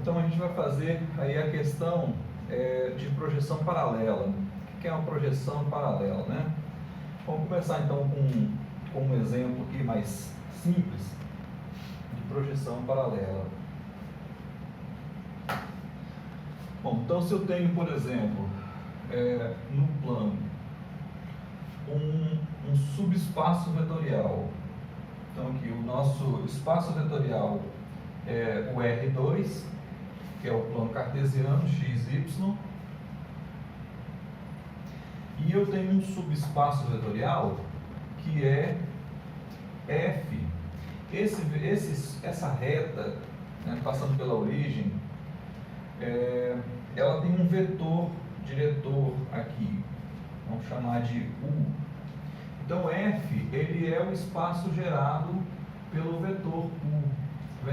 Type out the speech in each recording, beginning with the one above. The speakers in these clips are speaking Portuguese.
Então a gente vai fazer aí a questão de projeção paralela. O que é uma projeção paralela, né? Vamos começar então com um exemplo aqui mais simples de projeção paralela. Bom, então se eu tenho, por exemplo, no plano um subespaço vetorial. Então aqui o nosso espaço vetorial é o R2, que é o plano cartesiano, x, y. E eu tenho um subespaço vetorial que é F. Essa reta, né, passando pela origem, ela tem um vetor diretor aqui, vamos chamar de U. Então F, ele é o espaço gerado pelo vetor U.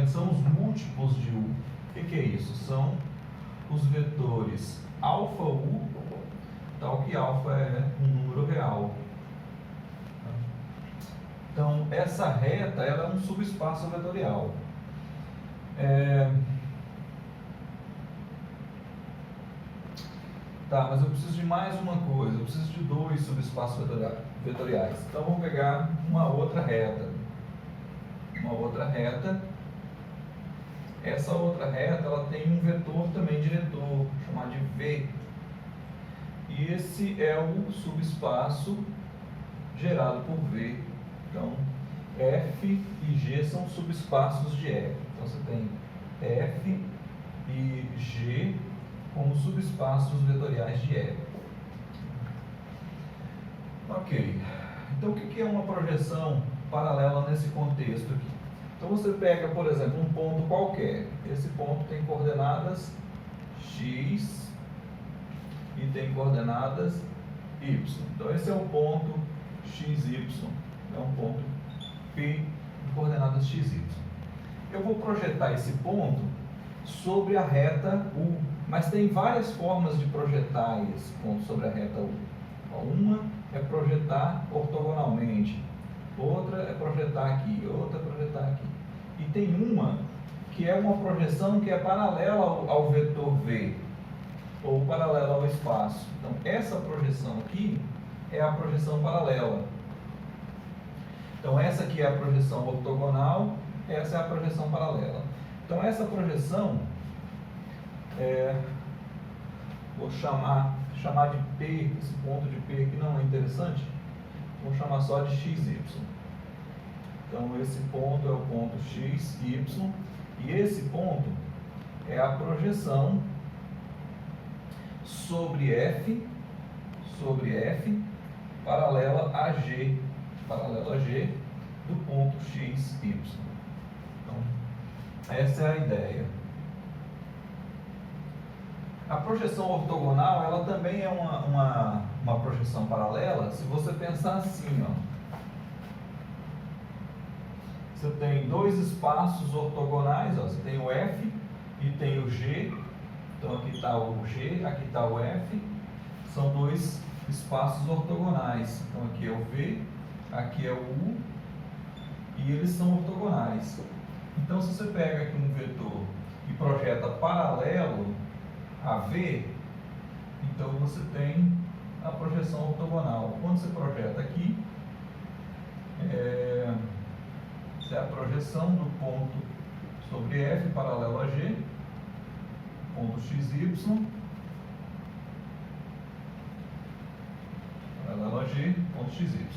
São os múltiplos de U. O que é isso? São os vetores alfa U, tal que alfa é um número real. Então, essa reta ela é um subespaço vetorial. Tá, mas eu preciso de mais uma coisa. Eu preciso de dois subespaços vetoriais. Então, vamos pegar uma outra reta. Essa outra reta ela tem um vetor também diretor, chamado de V. E esse é o subespaço gerado por V. Então, F e G são subespaços de F. Então, você tem F e G como subespaços vetoriais de F. Ok. Então, o que é uma projeção paralela nesse contexto aqui? Então, você pega, por exemplo, um ponto qualquer. Esse ponto tem coordenadas x e tem coordenadas y. Então, esse é o ponto xy. É um ponto P de coordenadas xy. Eu vou projetar esse ponto sobre a reta U. Mas tem várias formas de projetar esse ponto sobre a reta U. Uma é projetar ortogonalmente. Outra é projetar aqui, outra é projetar aqui. E tem uma que é uma projeção que é paralela ao vetor V, ou paralela ao espaço. Então, essa projeção aqui é a projeção paralela. Então, essa aqui é a projeção ortogonal, essa é a projeção paralela. Então, essa projeção, vou chamar de P, esse ponto de P aqui não é interessante, vou chamar só de XY. Então, esse ponto é o ponto XY, e esse ponto é a projeção sobre F, paralela a G do ponto XY. Então, essa é a ideia. A projeção ortogonal, ela também é uma projeção paralela, se você pensar assim, ó. Você tem dois espaços ortogonais, ó. Você tem o F e tem o G. Então aqui está o G, aqui está o F. São dois espaços ortogonais. Então aqui é o V, aqui é o U, e eles são ortogonais. Então se você pega aqui um vetor e projeta paralelo a V, então você tem a projeção ortogonal. Quando você projeta aqui, essa é a projeção do ponto sobre F paralelo a G, ponto XY, paralelo a G, ponto XY.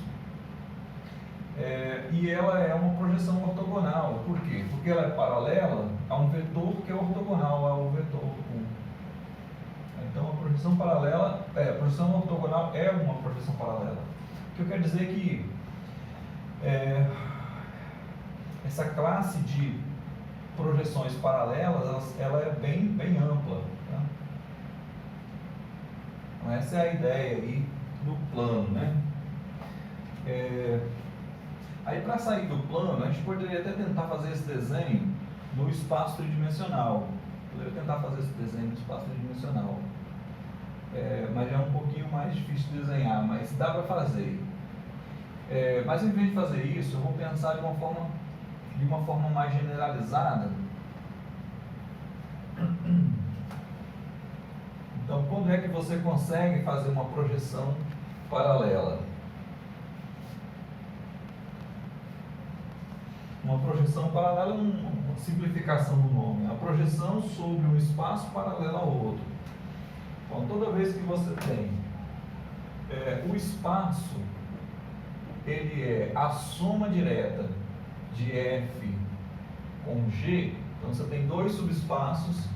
E ela é uma projeção ortogonal. Por quê? Porque ela é paralela a um vetor que é ortogonal ao vetor U. Então, a projeção ortogonal é uma projeção paralela. O que eu quero dizer é que essa classe de projeções paralelas, ela é bem ampla. Tá? Então, essa é a ideia aí do plano, né? Aí, para sair do plano, a gente poderia até tentar fazer esse desenho no espaço tridimensional. Mas é um pouquinho mais difícil de desenhar, mas dá para fazer. Mas em vez de fazer isso, eu vou pensar de uma forma mais generalizada você consegue fazer uma projeção paralela. Uma projeção paralela é uma simplificação do nome. A projeção sobre um espaço paralelo ao outro. Então, toda vez que você tem o espaço, ele é a soma direta de F com G. Então, você tem dois subespaços,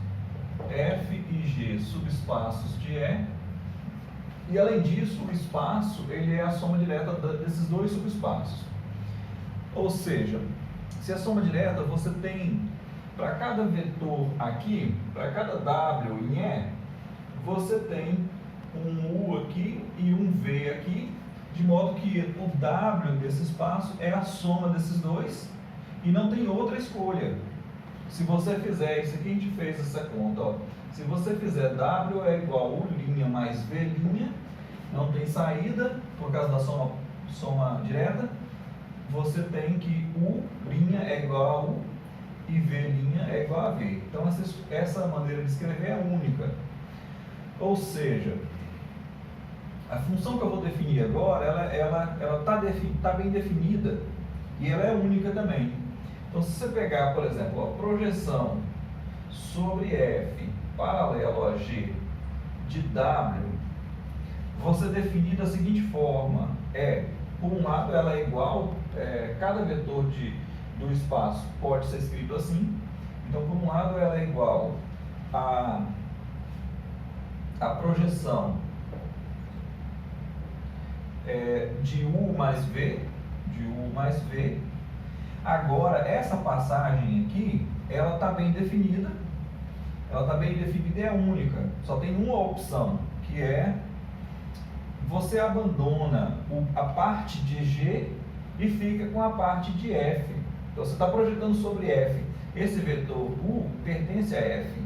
F e G, subespaços de E. E, além disso, o espaço, ele é a soma direta desses dois subespaços. Ou seja, se a soma direta, você tem, para cada vetor aqui, para cada W em E, você tem um U aqui e um V aqui, de modo que o W desse espaço é a soma desses dois e não tem outra escolha. Se você fizer, isso aqui a gente fez essa conta, ó. Se você fizer W é igual a U' mais V', não tem saída por causa da soma direta, você tem que U' é igual a U e V' é igual a V. Então essa maneira de escrever é única. Ou seja, a função que eu vou definir agora, ela tá bem definida e ela é única também. Então, se você pegar, por exemplo, a projeção sobre F paralelo a G de W, você definir da seguinte forma: por um lado, ela é igual, cada vetor do espaço pode ser escrito assim. Então, por um lado, ela é igual a projeção de U mais V, Agora, essa passagem aqui, ela está bem definida, e é única. Só tem uma opção, que é você abandona a parte de G e fica com a parte de F. Então, você está projetando sobre F. Esse vetor U pertence a F.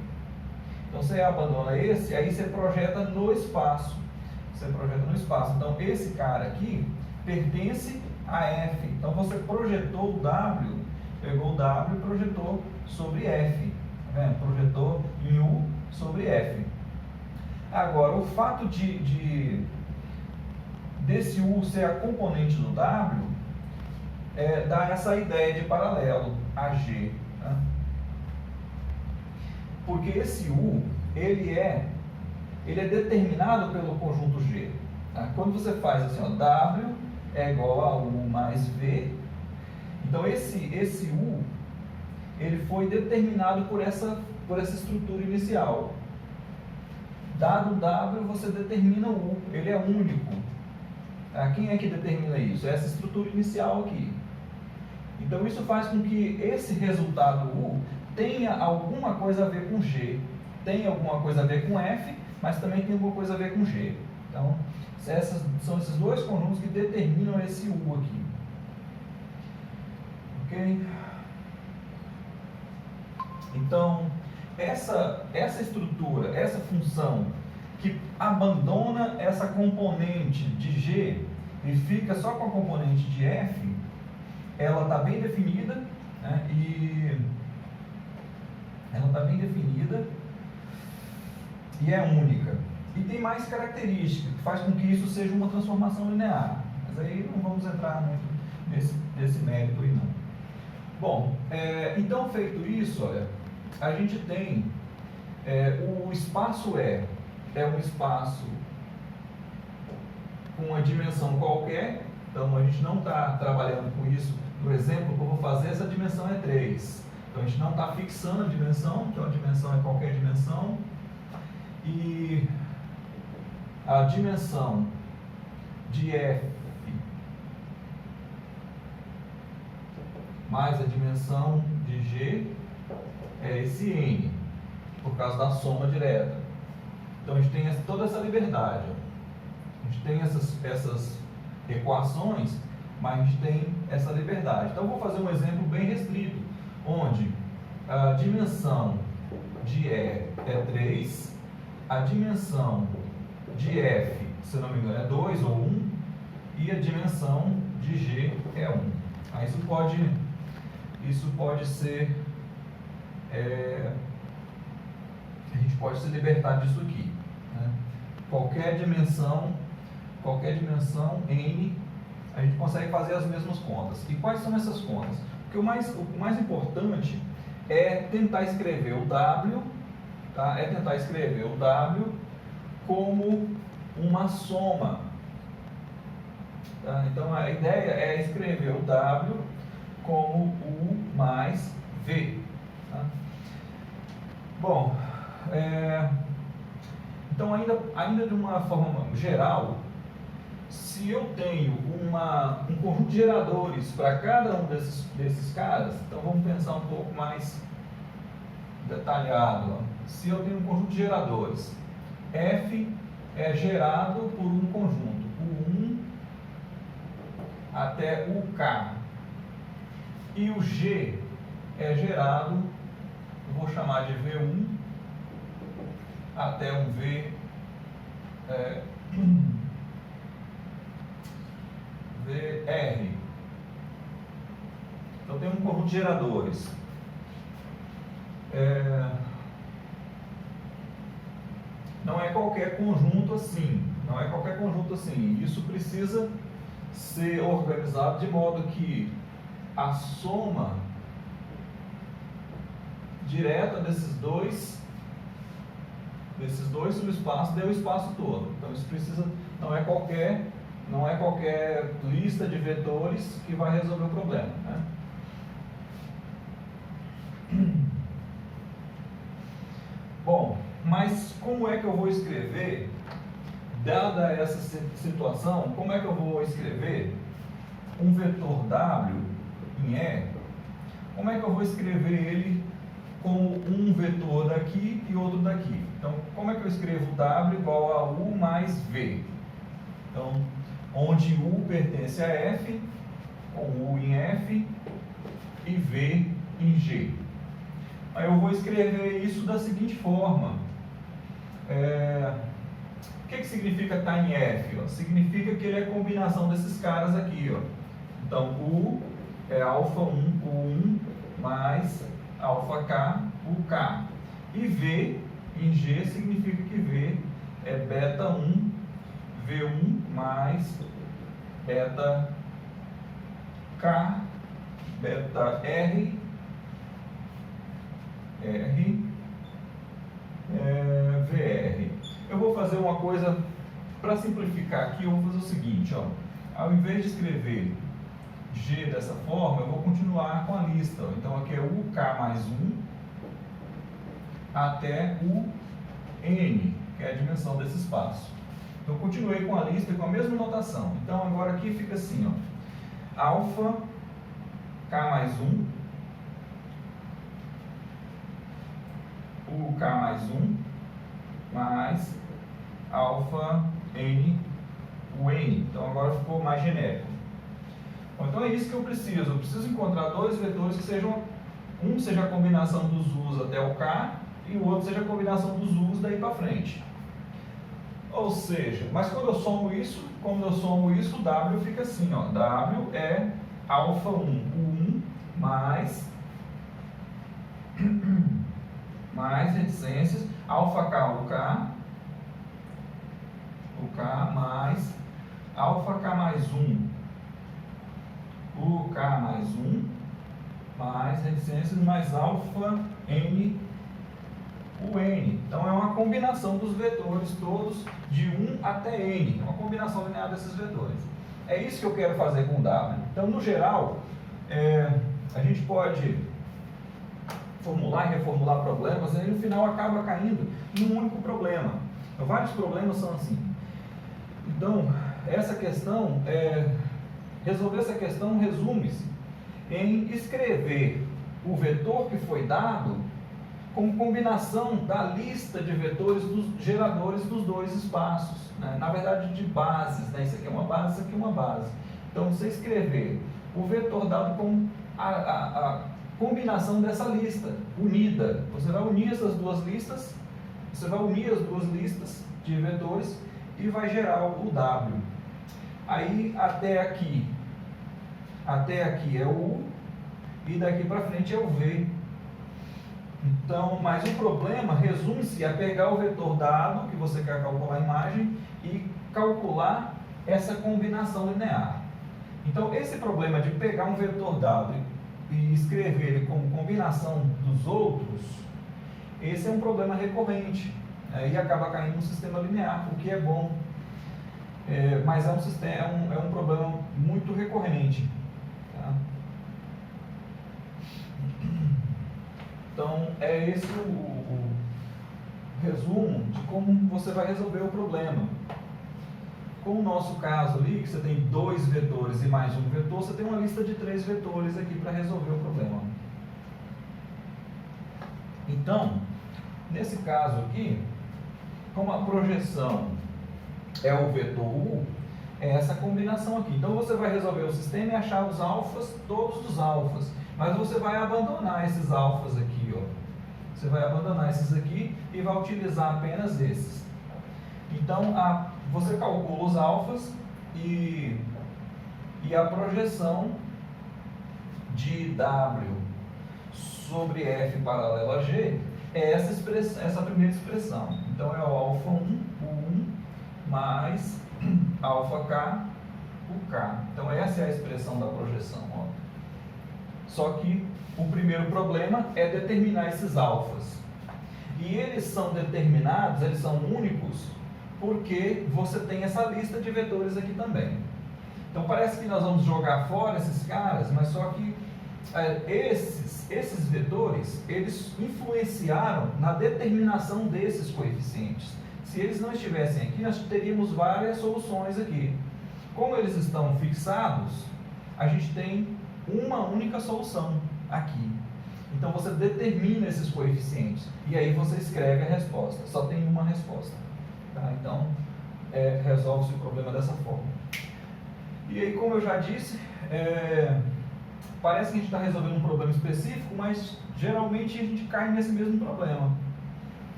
Então, você abandona esse, aí você projeta no espaço. Então, esse cara aqui pertence a F. Então, você projetou o W, pegou o W e projetou sobre F. Tá vendo? Projetou em U sobre F. Agora, o fato desse U ser a componente do W dá essa ideia de paralelo a G. Tá? Porque esse U, ele é determinado pelo conjunto G. Tá? Quando você faz assim, ó, W é igual a U mais V, então esse U, ele foi determinado por essa estrutura inicial. Dado W, você determina o U, ele é único. Tá? Quem é que determina isso? É essa estrutura inicial aqui. Então isso faz com que esse resultado U tenha alguma coisa a ver com G, tenha alguma coisa a ver com F, mas também tem alguma coisa a ver com G. Então, são esses dois conjuntos que determinam esse U aqui. Ok? Então, essa estrutura, essa função que abandona essa componente de G e fica só com a componente de F, ela está bem definida, né? E é única. E tem mais características que faz com que isso seja uma transformação linear. Mas aí não vamos entrar muito nesse mérito aí não. Bom, então feito isso, olha, a gente tem o espaço é um espaço com uma dimensão qualquer. Então a gente não está trabalhando com isso. No exemplo que eu vou fazer, essa dimensão é 3. Então a gente não está fixando a dimensão, então a dimensão é qualquer dimensão. E a dimensão de F mais a dimensão de G é esse N, por causa da soma direta. Então a gente tem toda essa liberdade. A gente tem essas equações, mas a gente tem essa liberdade. Então eu vou fazer um exemplo bem restrito, onde a dimensão de E é 3, a dimensão de F, se não me engano, é 2 ou 1, e a dimensão de G é 1. Aí isso pode ser, a gente pode se libertar disso aqui, né? qualquer dimensão n, a gente consegue fazer as mesmas contas. E quais são essas contas? Porque o mais importante é tentar escrever o W, tá? É tentar escrever o W como uma soma. Tá? Então a ideia é escrever o W como U mais V. Tá? Bom, então ainda de uma forma geral, se eu tenho um conjunto de geradores para cada um desses caras, então vamos pensar um pouco mais detalhado. Ó. Se eu tenho um conjunto de geradores, F é gerado por um conjunto, U1 até o K, e o G é gerado, eu vou chamar de V1 até um VR. Então tem um conjunto de geradores. Não é qualquer conjunto assim. Não é qualquer conjunto assim. Isso precisa ser organizado de modo que a soma direta desses dois subespaços dê o espaço todo. Então isso precisa, não é qualquer lista de vetores que vai resolver o problema, né? Bom, mas como é que eu vou escrever, dada essa situação, como é que eu vou escrever um vetor W em E? Como é que eu vou escrever ele como um vetor daqui e outro daqui? Então, como é que eu escrevo W igual a U mais V? Então, onde U pertence a F, com U em F e V em G. Aí eu vou escrever isso da seguinte forma. O que significa estar em F? Ó? Significa que ele é a combinação desses caras aqui. Ó. Então, U é alfa 1, U1 mais alfa K, UK. E V em G significa que V é beta 1, V1 mais beta K, beta R, VR. Eu vou fazer uma coisa, para simplificar aqui, eu vou fazer o seguinte, ó. Ao invés de escrever G dessa forma, eu vou continuar com a lista. Ó. Então aqui é UK mais 1 até o N, que é a dimensão desse espaço. Então eu continuei com a lista com a mesma notação. Então agora aqui fica assim, ó. Alfa K mais 1, UK mais 1, mais alfa N, o N. Então agora ficou mais genérico. Bom, então é isso que eu preciso. Eu preciso encontrar dois vetores que sejam, um seja a combinação dos U's até o K e o outro seja a combinação dos U's daí para frente. Ou seja, mas quando eu somo isso, o W fica assim, ó. W é alfa 1, U1 mais reticências, alfa K, UK mais alfa K mais 1, UK mais 1, mais reticências, mais alfa N, UN. Então é uma combinação dos vetores todos de 1 até N, uma combinação linear desses vetores. É isso que eu quero fazer com o W. Então, no geral, a gente pode formular e reformular problemas, e aí no final acaba caindo em um único problema. Então, vários problemas são assim. Então, essa questão, resolver essa questão resume-se em escrever o vetor que foi dado como combinação da lista de vetores dos geradores dos dois espaços, né? Na verdade, de bases, né? Isso aqui é uma base, isso aqui é uma base. Então, você escrever o vetor dado com a combinação dessa lista unida. Você vai unir essas duas listas, você vai unir as duas listas de vetores e vai gerar o W. Aí, até aqui é o U e daqui para frente é o V. Então, mas o problema resume-se a pegar o vetor dado que você quer calcular a imagem e calcular essa combinação linear. Então, esse problema de pegar um vetor dado e escrever ele como combinação dos outros, esse é um problema recorrente, e acaba caindo no sistema linear, o que é bom, mas é um problema muito recorrente. Tá? Então, é esse o resumo de como você vai resolver o problema. Com o nosso caso ali, que você tem 2 vetores e mais um vetor, você tem uma lista de 3 vetores aqui para resolver o problema. Então, nesse caso aqui, como a projeção é o vetor U, é essa combinação aqui. Então você vai resolver o sistema e achar os alfas, todos os alfas, mas você vai abandonar esses alfas aqui, ó. Você vai abandonar esses aqui e vai utilizar apenas esses. Então, você calcula os alfas e a projeção de W sobre F paralelo a G é essa primeira expressão. Então, é o alfa 1, o 1, mais alfa K, o K. Então, essa é a expressão da projeção. Ó. Só que o primeiro problema é determinar esses alfas. E eles são determinados, eles são únicos, porque você tem essa lista de vetores aqui também. Então parece que nós vamos jogar fora esses caras, mas só que esses vetores, eles influenciaram na determinação desses coeficientes. Se eles não estivessem aqui, nós teríamos várias soluções aqui. Como eles estão fixados, a gente tem uma única solução aqui. Então você determina esses coeficientes e aí você escreve a resposta. Só tem uma resposta. Tá? Então, resolve-se o problema dessa forma. E aí, como eu já disse, parece que a gente está resolvendo um problema específico, mas geralmente a gente cai nesse mesmo problema.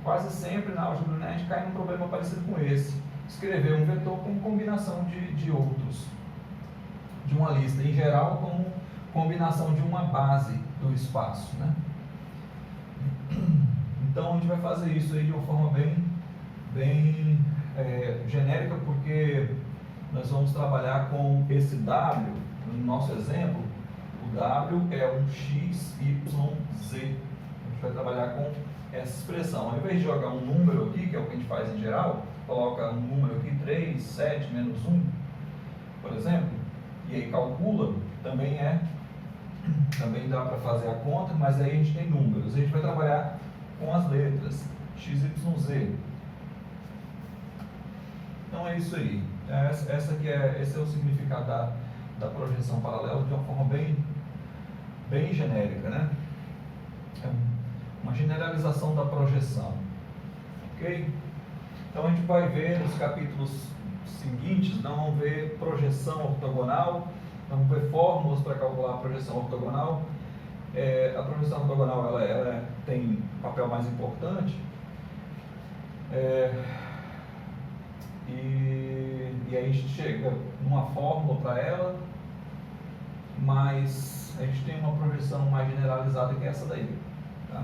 Quase sempre na álgebra linear a gente cai num problema parecido com esse. Escrever um vetor como combinação de outros, de uma lista, em geral como combinação de uma base do espaço. Né? Então a gente vai fazer isso aí de uma forma bem genérica, porque nós vamos trabalhar com esse W, no nosso exemplo, o W é um x, y, z. A gente vai trabalhar com essa expressão. Ao invés de jogar um número aqui, que é o que a gente faz em geral, coloca um número aqui, 3, 7, menos 1, por exemplo, e aí calcula, também dá para fazer a conta, mas aí a gente tem números. A gente vai trabalhar com as letras, x, y, z. Então é isso aí. Esse é o significado da projeção paralela de uma forma bem genérica, né? É uma generalização da projeção. Ok? Então a gente vai ver nos capítulos seguintes, nós vamos ver projeção ortogonal, vamos ver fórmulas para calcular a projeção ortogonal. A projeção ortogonal ela tem um papel mais importante. E aí a gente chega numa fórmula para ela, mas a gente tem uma projeção mais generalizada que é essa daí. Tá?